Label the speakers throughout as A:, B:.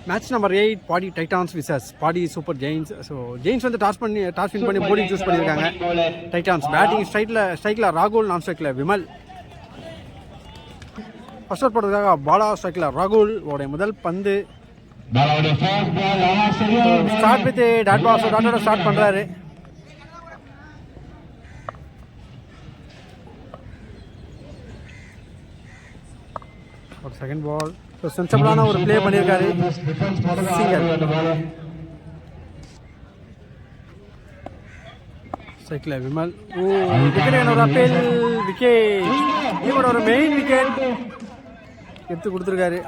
A: Match number 8 பாடி Titans versus பாடி super Jains. So Jains வந்து toss win பண்ணி polling choose பண்ணியிருக்காங்க. Titans batting ஸ்ட்ரைக்கில் ராகுல், நான் ஸ்ட்ரைக்கில் விமல். ஃபர்ஸ்ட் அவுட் போடுறதுக்காக பாலா, ஸ்ட்ரைக்கில் ராகுல் உடைய முதல் பந்து. Start with dot ball. So டாட்டோட ஸ்டார்ட் பண்ணுறாரு. ஒரு செகண்ட் பால். ஸோ சென்சபிளான ஒரு பிளே பண்ணியிருக்காரு. சிங்கல். சைக்கிள் விமல். ஓ விக்கெட், ஒரு அப்பீல் விக்கெட். இவரோட ஒரு மெயின் விக்கெட் எடுத்து கொடுத்துருக்காரு.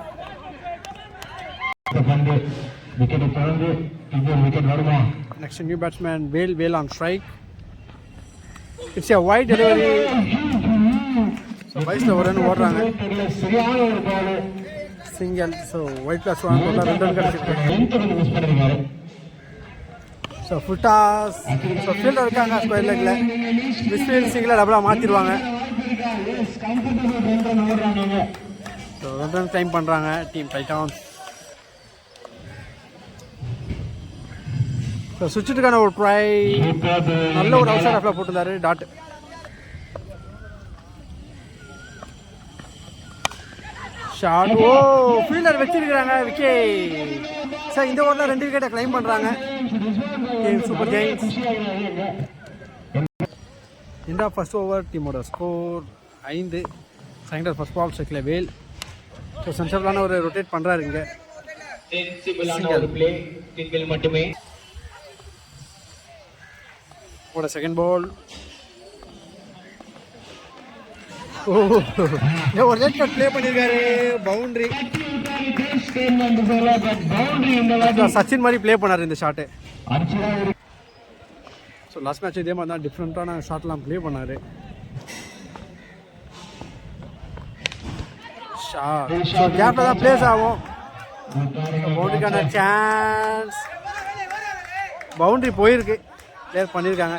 A: Next new batsman Vel on strike. It's a wide delivery. வயசில் ஒரு ரன் ஓடுறாங்க. Single. So wide plus 1 2 run கிடைச்சிருக்கு. So full toss. So fielder இருக்காங்க ஸ்கொயர் லெக்கில். மிஸ்ஃபீல்ட் சிங்கில் டபுளாக மாற்றிடுவாங்க. ஸோ 2 ரன் கிளைம் பண்ணுறாங்க டீம் டைட்டான்ஸ். ஸோ சுவிட்சுக்கான ஒரு ட்ரை. நல்ல ஒரு அவுட் சைட் ஆஃப்ல போட்டிருந்தாரு டாட். ஷாட். ஓ ஃபீல்டர் வச்சிருக்கிறாங்க விக்கெட். சார் இந்த ஓவரில் 2 விக்கெட்டை கிளைம் பண்ணுறாங்க சூப்பர் ஜெயின்ஸ். இந்த ஃபர்ஸ்ட் ஓவர் டீமோட ஸ்கோர் 5. செகண்ட் ஃபர்ஸ்ட் பால் ஸ்ட்ரைக்கில் வேல். ஸோ சென்சபிளான ஒரு ரொட்டேட் பண்ணுறாரு இங்கே. மட்டுமே செகண்ட் பால். ஓ ஒரு ரெட் கட் ப்ளே பண்ணியிருக்காரு. பவுண்டரி. சச்சின் மாதிரி ப்ளே பண்ணார் இந்த ஷாட்டு. ஸோ லாஸ்ட் மேட்ச் இதே மாதிரி தான் டிஃப்ரெண்ட்டான ஷாட்லாம் ப்ளே பண்ணார். ஸோ கேப்பில் தான் பிளேஸ் ஆகும். பவுண்டரிக்கான சான்ஸ். பவுண்டரி போயிருக்கு. பிளேஸ் பண்ணியிருக்காங்க.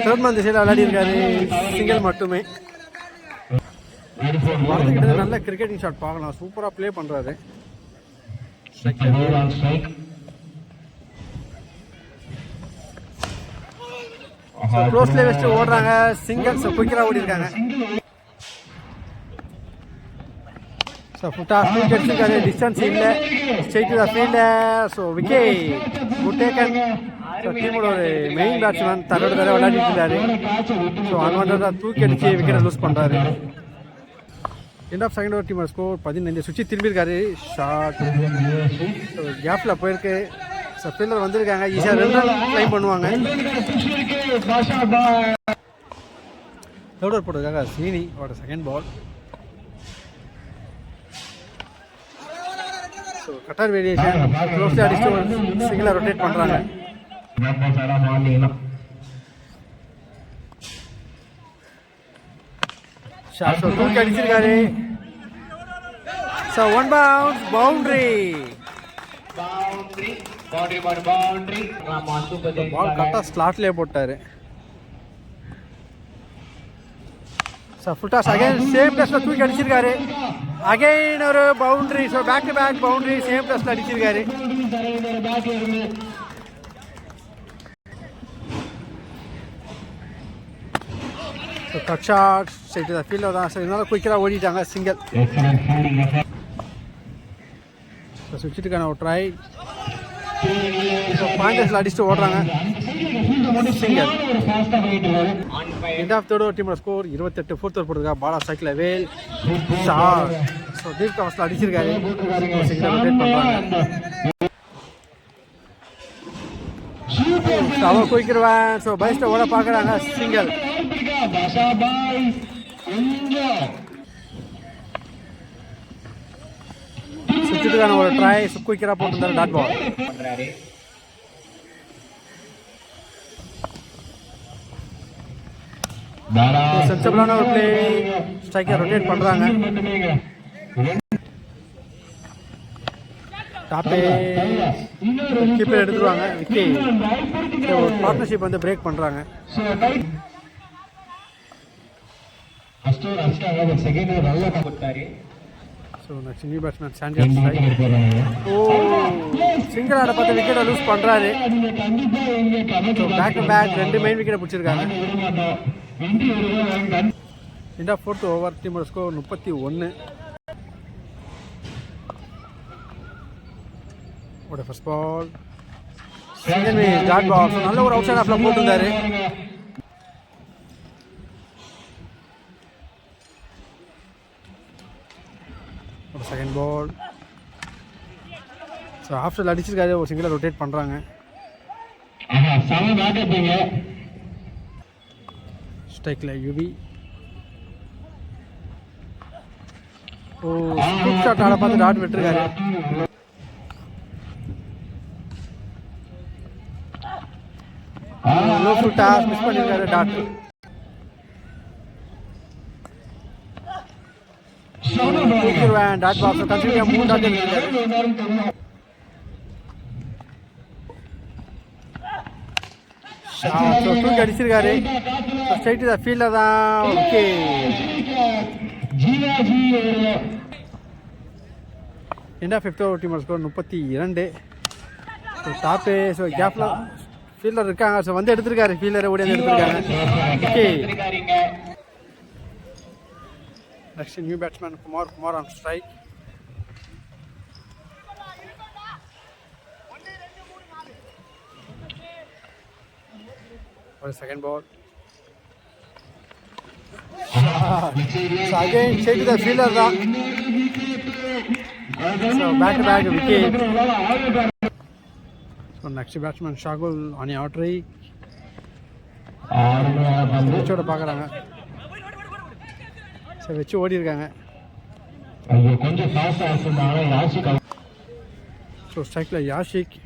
A: தேர்ட் மந்த் சைடில் விளையாடி இருக்காரு. சிங்கிள் மட்டுமே. கிட்ட நல்ல கிரிக்கெட்டிங் ஷாட் பார்க்கலாம். சூப்பராக ப்ளே பண்ணுறாரு. க்ளோஸ்ல வச்சுட்டு ஓடுறாங்க. சிங்கிள். ஸோ குயிக்கராக ஓடி இருக்காங்க. ஸோ ஃபுட்டாஸ் விக்கெட் இருக்காரு. டிஸ்டன்ஸ் இல்லை. Straight to the fielder. So wicket. Good taken. So டீமோட ஒரு மெயின் பேட்ஸ்மேன் தன்னோட தடவை விளையாடிட்டு இருந்தாரு. ஸோ அன்வான்டாக தூக்கி அடிச்சு விக்கெட்டை லூஸ் பண்ணுறாரு. எண்ட் ஆஃப் செகண்ட் ஓவர் டீமோட ஸ்கோர் 15. சுற்றி திரும்பியிருக்காரு. ஷார்ட். ஸோ கேப்பில் போயிருக்கு. ஸோ ஃபீல்டர் வந்திருக்காங்க. ஈஸியாக 2 ரன் கிளைம் பண்ணுவாங்க. தேர்ட் ஓவர் போட்டதுக்காக சீனி ஓட second ball. So cutter variation. Closely அடிச்சு சிங்கிளாக ரொட்டேட் பண்ணுறாங்க. ஷாட். தூக்கி அடிச்சிருக்காரு. So 1 bounce. பவுண்டரி. பால் கரெக்டாக ஸ்லாட்லேயே போட்டார். So full toss again same பிளேஸில் தூக்கி அடிச்சிருக்காரு. அகைன் ஒரு boundary. So back to back boundary same பிளேஸில் அடிச்சிருக்காரு. ஸோ கட் ஷாட் சைட்டு தான் ஃபீல்டர் தான். ஸோ இதனால குயிக்கராக ஓடிட்டாங்க. சிங்கிள். ஸோ சுவிட்சுக்கான ஒரு ட்ரை. ஸோ பாயிண்டர்ஸில் அடிச்சுட்டு ஓடுறாங்க. Single. End of third over டீமோட ஸ்கோர் 28. ஃபோர்த் ஓவர் போடுறதுக்காக பாலா ஸ்ட்ரைக்கில் வேல். ஷாட். ஸோ டீப் கவர்ஸில் அடிச்சிருக்காரு. சிங்கிள் ரொட்டேட் பண்ணுறாங்க. அவன் குயிக்கிடுவேன். ஸோ பைஸ்ட்டை ஓட பார்க்குறாங்க. சிங்கிள். சுவிட்சுக்கான ஒரு ட்ரை. குயிக்கராக போட்டிருந்தாரு டாட் பால். சென்சபிளான ஒரு பிளே. ஸ்ட்ரைக்கர் ரொட்டேட் பண்ணுறாங்க. டாப்பே கீப்பர் எடுத்துருவாங்க. விக்கெட். பார்ட்னர்ஷிப் வந்து பிரேக் பண்ணுறாங்க. ஸோ நெக்ஸ்ட் நியூ பேட்ஸ்மேன் சாண்டியஸ். ஓ சிங்கிள் ஆட பார்த்து விக்கெட்டை லூஸ் பண்ணுறாரு. So back to back 2 main விக்கெட்டை பிடிச்சிருக்காங்க. இந்த 4th ஓவர் டீமோட ஸ்கோர் 31. ஒரு first ball second dot ball. So நல்ல ஒரு அவுட் சைட் ஆஃப்ல போட்டிருந்தாரு. ஒரு செகண்ட் பால். ஸோ ஆஃப்டர் அடிச்சிருக்காரு. ஒரு சிங்கிளை ரொட்டேட் பண்ணுறாங்க. ஸ்ட்ரைக்கில் யுவி. ஓ ஸ்கூப் ஷாட் ஆட பார்த்து டாட் விட்டுருக்காரு. லோ ஃபுல் டாஸ் மிஸ் பண்ணியிருக்காரு dot. Dot box consider 3 dot எடுத்திருக்காரு. தூக்கி அடிச்சிருக்காரு. ஸ்ட்ரைட் த ஃபீல்டர் தான். ஓகே என்ன 5th ஓவர் டீமோட ஸ்கோர் 32. ஸோ டாப்பு. ஸோ கேப்பில் ஃபீல்டர் இருக்காங்க. ஸோ வந்து எடுத்திருக்காரு. ஃபீல்டரை ஓடி எடுத்திருக்காங்க. Okay next new batsman Kumar on strike. ஒரு second ball. Again straight the fielder தான். So back to back wicket. So next batsman Shahul on out right. வச்சோட பார்க்குறாங்க. ஸோ வச்சு ஓடி இருக்காங்க. ஸோ ஸ்ட்ரைக்கில் யாஷிக்.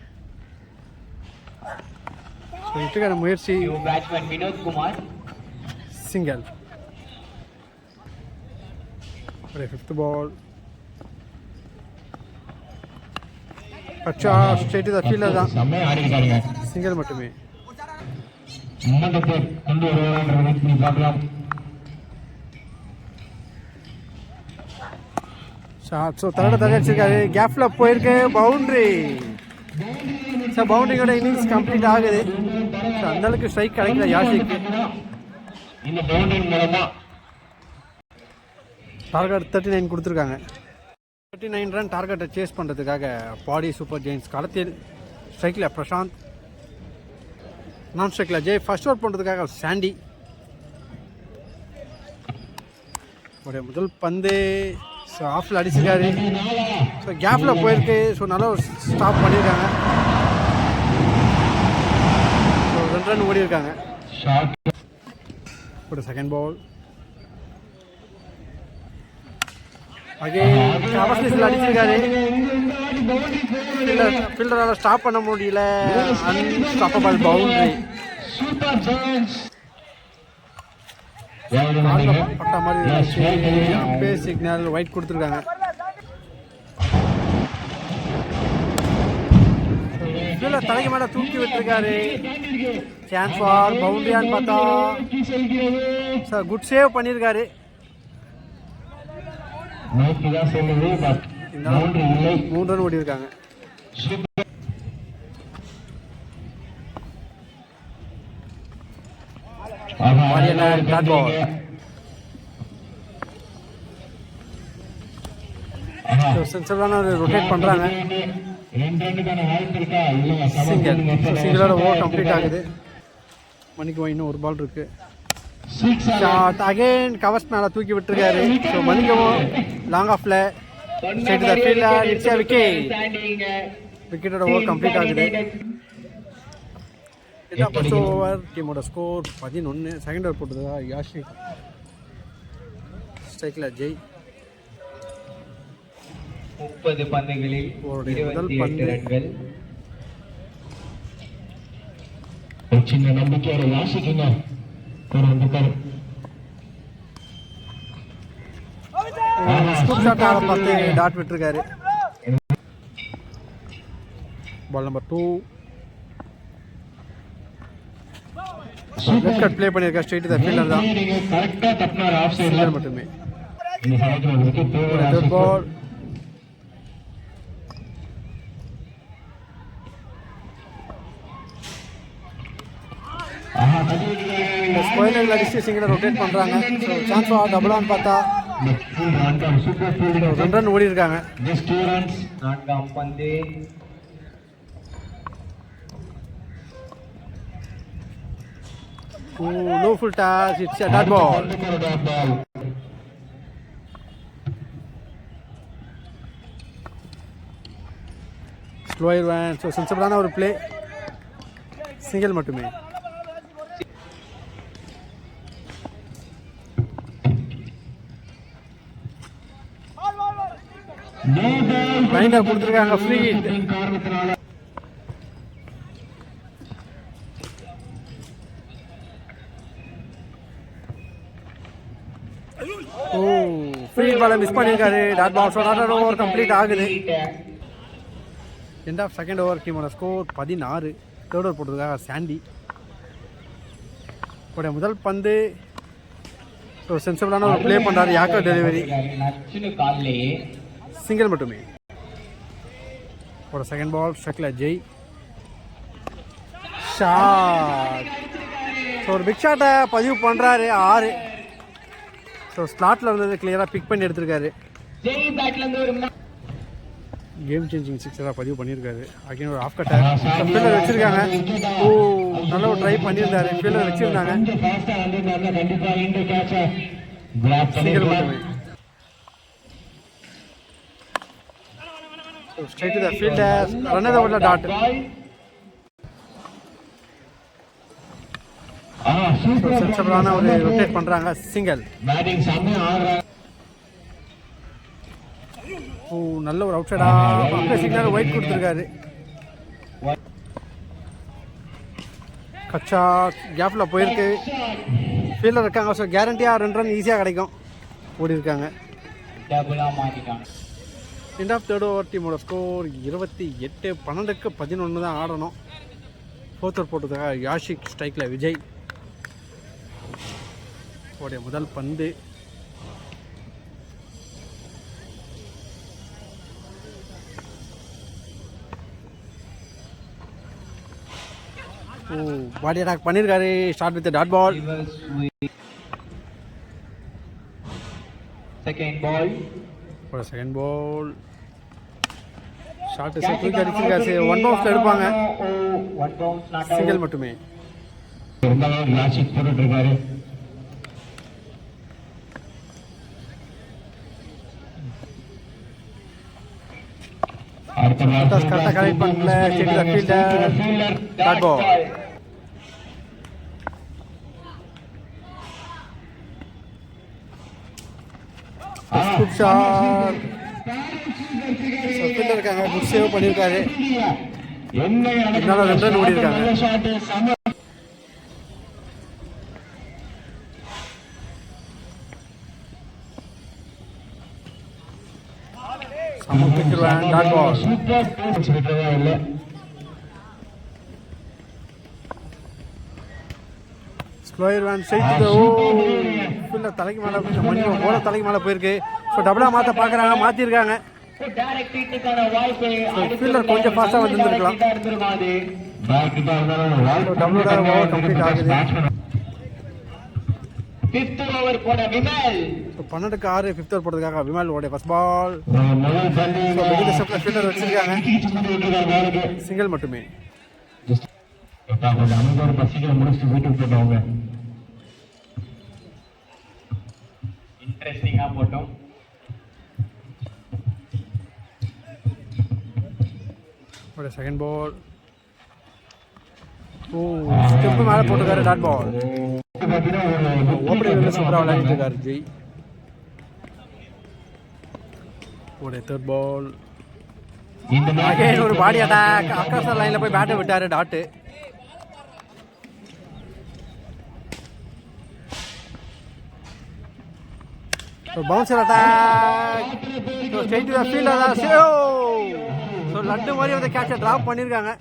A: விட்டுக்கான முயற்சி. சிங்கிள். ஒரு 5th பால். அச்சா ஸ்ட்ரைட் த ஃபீல்டர் தான். சிங்கிள் மட்டுமே. ஸோ தடவை அடிச்சிருக்காரு. கேப்பில் போயிருக்கு. பவுண்ட்ரி. ஸோ பவுண்டரியோட இன்னிங்ஸ் கம்ப்ளீட் ஆகுது. ஸோ அந்தளவுக்கு ஸ்ட்ரைக் கிடைக்கல யாஷிக்கு. டார்கெட் 39 கொடுத்துருக்காங்க. 39 ரன் டார்கெட்டை சேஸ் பண்ணுறதுக்காக பாடி சூப்பர் ஜெயின்ஸ் களத்தில். ஸ்ட்ரைக்கில் பிரசாந்த். நான் ஸ்ட்ரைக்கில் ஜெய். ஃபர்ஸ்ட் ஓவர் பண்ணுறதுக்காக சாண்டி. ஒரு முதல் பந்து. ஸோ ஆஃபில் அடிச்சிருக்காரு. ஸோ கேப்பில் போயிருக்கு. ஸோ நல்லா ஒரு ஸ்டாப் பண்ணியிருக்காங்க. ஸோ 2 ரன் ஓடி இருக்காங்க. ஒரு செகண்ட் பால். அகைன் கவர்ஸ்ல அடிச்சிருக்காரு. ஃபீல்டரால் ஸ்டாப் பண்ண முடியல. Unstoppable boundary. பட்ட மாதிரி சிக்னல் ஒயிட் கொடுத்துருக்காங்க. தலைக்கு மேல தூக்கி விட்டுருக்காரு. சான்ஸ் ஃபார் பவுண்டரியான்னு பார்த்தா சார் குட் சேவ் பண்ணியிருக்காரு. 3 ரன் ஓடி இருக்காங்க. சென்சரான ரொட்டேட் பண்றாங்க. சிங்கிளோட ஓவர் கம்ப்ளீட் ஆகுது. மணிக்கு இன்னும் ஒரு பால் இருக்கு. அகைன் கவர்ஸ் மேல தூக்கி விட்டுருக்காரு. ஸோ மணிக்கவும் லாங் ஆஃப்ல விக்கெட்டோட ஓவர் கம்ப்ளீட் ஆகுது. இதான் ஃபர்ஸ்ட் ஓவர் டீமோட ஸ்கோர் 11. செகண்ட் ஓவர் போட்டதா யாஷிக். ஸ்ட்ரைக்கில் ஜெய்.
B: 30 பந்துகளில் 28 ரன்கள்.
C: சின்ன நம்பிக்கையோட யாசிக்குங்க.
A: டாட் விட்டுருக்காரு. Ball number 2. Left cut play பண்ணியிருக்காரு. ஸ்ட்ரைட் த ஃபீல்டர் தான்.
C: கரெக்டா தட்டினார். ஆஃப் சைடுல
A: மட்டுமே.
C: இந்த சமயத்தில் ஒரு wicket தேவை.
A: தேர்ட் பால். ஸ்கொயர் லைன்ல அடிச்சு சிங்கிளை ரொட்டேட் பண்றாங்க. ஸோ சான்ஸ் டபுளான்னு பார்த்தா 2 ரன் ஓடி இருக்காங்க.
B: நான்காம் பந்து.
A: Low full toss. It's a dot ball. Slower வேன். ஸோ சென்சிபிளான ஒரு பிளே. சிங்கிள் மட்டுமே. லைனா கொடுத்துருக்காங்க ஃப்ரீ ஹிட். ஓ ஃப்ரீ பாலை மிஸ் பண்ணியிருக்காரு. Dot ball. So dot over complete ஆகுது. End of second over. டீமோட ஸ்கோர் 16. தேர்ட் ஓவர் போட்டதுக்காக சாண்டி. உடைய முதல் பந்து. ஸோ சென்சிபிளான ஒரு ப்ளே பண்ணுறாரு. Yorker delivery. சிங்கிள் மட்டுமே. ஒரு செகண்ட் பால். ஸ்ட்ரைக்கில் ஜெய். ஷாட். ஸோ ஒரு பிக் ஷாட்டை பதிவு பண்ணுறாரு. 6. ஸோ ஸ்லாட்டில் வந்து கிளியராக பிக் பண்ணி எடுத்திருக்காரு. கேம் சேஞ்சிங் சிக்ஸராக பதிவு பண்ணியிருக்காரு. அகைன் ஒரு ஆஃப் கட்டை ஃபீல்டர் வச்சுருக்காங்க. ஓ நல்ல ஒரு ட்ரை பண்ணியிருந்தாரு. ஃபீல்டர் வச்சுருந்தாங்க. சிங்கிள் மட்டுமே. Straight to the fielder. Runner ஓவர்ல டாட். சென்சிபிளான ஒரு ரொட்டேட் பண்றாங்க. சிங்கிள். ஓ நல்ல ஒரு அவுட் சைடா. அப்படியே சிக்னல் ஒயிட் கொடுத்துருக்காரு. கச்சா கேப்ல போயிருக்கு. ஃபீல்டர் இருக்காங்க. ஸோ கேரண்டியாக 2 ரன் ஈஸியாக கிடைக்கும். ஓடி இருக்காங்க. End of third over. டீமோட ஸ்கோர் 28. 12க்கு 11 தான் ஆடணும். ஃபோர்த் ஓவர் போட்டதுக்காக யாஷிக். ஸ்ட்ரைக்கில் விஜய். உடைய முதல் பந்து. ஓ பாடி அட்டாக் பண்ணியிருக்காரு. Start with dot ball.
B: Second ball.
A: ஒரு செகண்ட் பால். ஷார்ட் தூக்கி அடிச்சிருக்காரு. 1 பவுன்ஸ்ல எடுப்பாங்க. சிங்கிள் மட்டுமே. கரெக்டாக கரெக்ட் பண்ணல. Fielder dot ball. Good shot. Fielder இருக்காங்க. குட் சேவ் பண்ணியிருக்காரு. இதனால 2 ரன் ஓடி இருக்காங்க. Dot ball. Slower one straight to fielder தலைக்கு மேலே போல தலைக்கு மேலே போயிருக்கு. ஸோ டபுளாக மாற்ற பார்க்குறாங்க. மாற்றிருக்காங்க. ஃபீல்டர் கொஞ்சம் ஃபாஸ்ட்டாக வந்துருக்கலாம். டபுளோட ஓவர் கம்ப்ளீட் ஆகுது. 12க்கு 6. 5th ஓவர் போட்டதுக்காக விமல் ஓடைய ஃபர்ஸ்ட் பால். ஃபீல்டர் வச்சிருக்காங்க. சிங்கிள் மட்டுமே.
B: இன்ட்ரெஸ்டிங்கா போட்டோம்.
A: Second ball. ஓ ஸ்டெப் மேலே போட்டுக்காரு. Dot ball. ஓப்பனிங் சூப்பராக விளையாடிட்டு இருக்காரு ஜெய். ஒரு தேர்ட் பால். ஒரு பாடி அட்டாக். அக்கர்சர் லைன்ல போய் பேட்டை விட்டாரு. Dot. Bouncer attack. Straight to the fielder. So laddu மாதிரி வந்து கேட்சை ட்ராப் பண்ணியிருக்காங்க.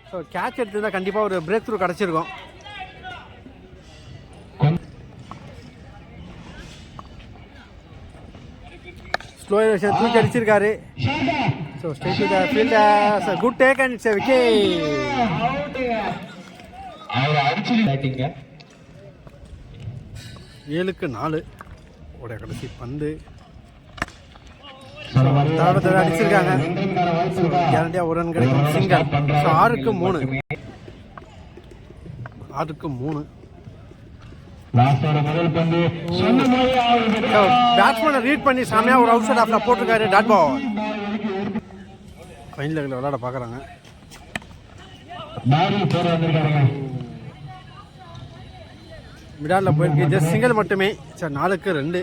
A: ஸோ கேட்ச் எடுத்திருந்தால் கண்டிப்பாக ஒரு பிரேக் த்ரூ கிடச்சிருக்கும். ஸ்லோ எலிவேஷன் தூக்கி அடிச்சிருக்காரு. So straight to the fielder, good take and it's a wicket.
B: அவர் அடிச்சிருக்காங்க.
A: 7-4 உடைய கடைசி பந்து தடவை அடிச்சிருக்காங்க. கேரண்டியா ஒரு ரன் கிடைக்கும், சிங்கர். ஸோ 6-3. பேட்ஸ்மேனை ரீட் பண்ணி சாமியா ஒரு அவுட் சைட் ஆஃப்ல போட்டிருக்காரு. Dot ball. ஃபைன் லெக்ல விளையாட பார்க்குறாங்க. மிடாலில் போயிருக்கு, ஜஸ்ட் சிங்கிள் மட்டுமே. சார் 4-2.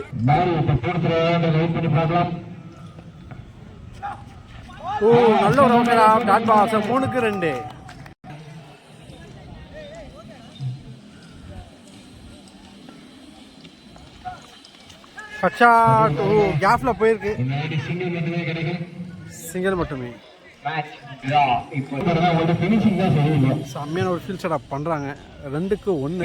A: ஓ நல்ல ஒரு out off dot ball. Sir 3-2. Shot. ஓ கேப்ல போயிருக்கு, சிங்கிள் மட்டுமே. செம்மையான ஒரு ஃபீல்ட் செட்டப் பண்றாங்க. 2-1.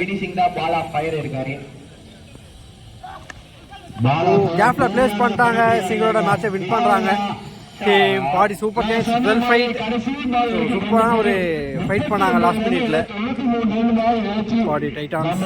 A: கேப்ல பிளேஸ் பண்ணிட்டாங்க, சிங்கிளோட மேட்சை வின் பண்றாங்க. பாடி சூப்பர் டேஸ், வெல் ஃபைட். சூப்பரான ஒரு ஃபைட் பண்ணாங்க லாஸ்ட் மினிட்ல. பாடி டைட்டான்ஸ்.